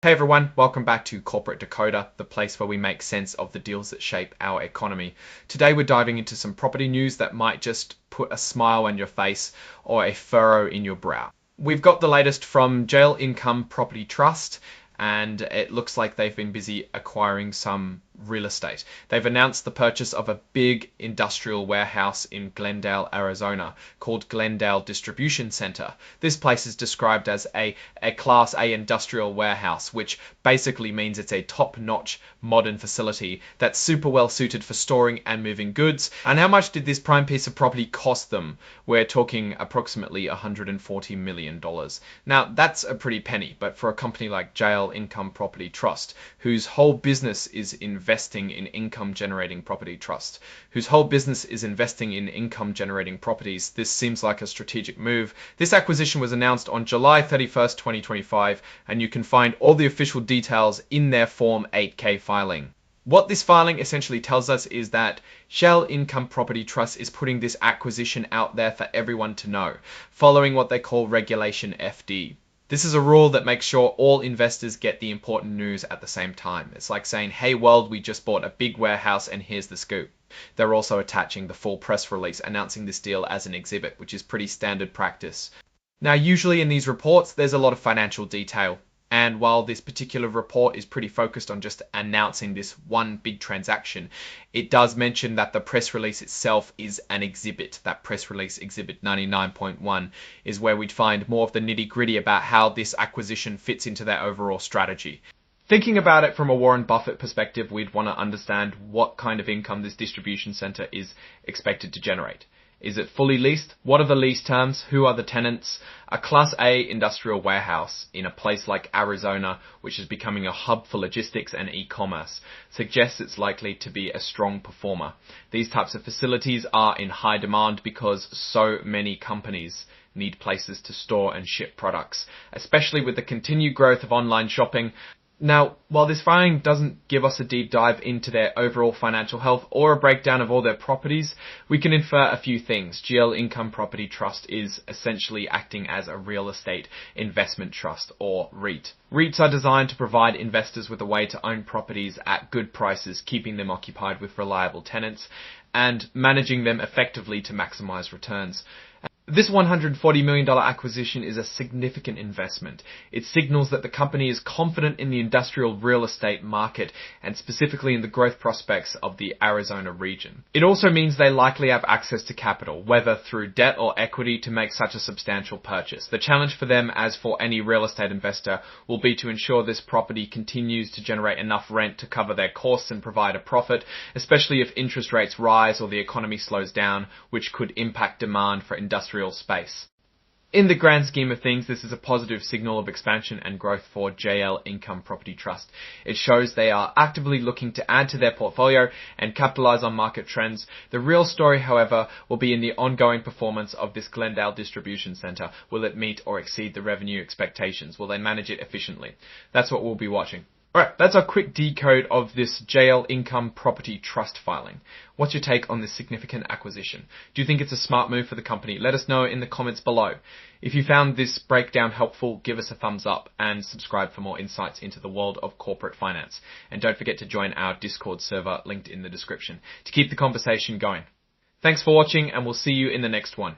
Hey everyone, welcome back to Corporate Decoder, the place where we make sense of the deals that shape our economy. Today we're diving into some property news that might just put a smile on your face or a furrow in your brow. We've got the latest from JLL Income Property Trust, and it looks like they've been busy acquiring some real estate. They've announced the purchase of a big industrial warehouse in Glendale, Arizona, called Glendale Distribution Center. This place is described as a Class A industrial warehouse, which basically means it's a top-notch modern facility that's super well suited for storing and moving goods. And how much did this prime piece of property cost them? We're talking approximately $140 million. Now, that's a pretty penny, but for a company like JLL Income Property Trust, whose whole business is investing in income-generating property trust, whose whole business is investing in income-generating properties, this seems like a strategic move. This acquisition was announced on July 31st, 2025, and you can find all the official details in their Form 8K filing. What this filing essentially tells us is that JLL Income Property Trust is putting this acquisition out there for everyone to know, following what they call Regulation FD. This is a rule that makes sure all investors get the important news at the same time. It's like saying, hey world, we just bought a big warehouse and here's the scoop. They're also attaching the full press release announcing this deal as an exhibit, which is pretty standard practice. Now, usually in these reports, there's a lot of financial detail. And while this particular report is pretty focused on just announcing this one big transaction, it does mention that the press release itself is an exhibit. That press release, Exhibit 99.1, is where we'd find more of the nitty-gritty about how this acquisition fits into their overall strategy. Thinking about it from a Warren Buffett perspective, we'd want to understand what kind of income this distribution center is expected to generate. Is it fully leased? What are the lease terms? Who are the tenants? A Class A industrial warehouse in a place like Arizona, which is becoming a hub for logistics and e-commerce, suggests it's likely to be a strong performer. These types of facilities are in high demand because so many companies need places to store and ship products, especially with the continued growth of online shopping. Now, while this filing doesn't give us a deep dive into their overall financial health or a breakdown of all their properties, we can infer a few things. JLL Income Property Trust is essentially acting as a real estate investment trust, or REIT. REITs are designed to provide investors with a way to own properties at good prices, keeping them occupied with reliable tenants and managing them effectively to maximize returns. This $140 million acquisition is a significant investment. It signals that the company is confident in the industrial real estate market and specifically in the growth prospects of the Arizona region. It also means they likely have access to capital, whether through debt or equity, to make such a substantial purchase. The challenge for them, as for any real estate investor, will be to ensure this property continues to generate enough rent to cover their costs and provide a profit, especially if interest rates rise or the economy slows down, which could impact demand for industrial space. In the grand scheme of things, this is a positive signal of expansion and growth for JLL Income Property Trust. It shows they are actively looking to add to their portfolio and capitalize on market trends. The real story, however, will be in the ongoing performance of this Glendale Distribution Center. Will it meet or exceed the revenue expectations? Will they manage it efficiently? That's what we'll be watching. Alright, that's our quick decode of this JLL Income Property Trust filing. What's your take on this significant acquisition? Do you think it's a smart move for the company? Let us know in the comments below. If you found this breakdown helpful, give us a thumbs up and subscribe for more insights into the world of corporate finance. And don't forget to join our Discord server linked in the description to keep the conversation going. Thanks for watching, and we'll see you in the next one.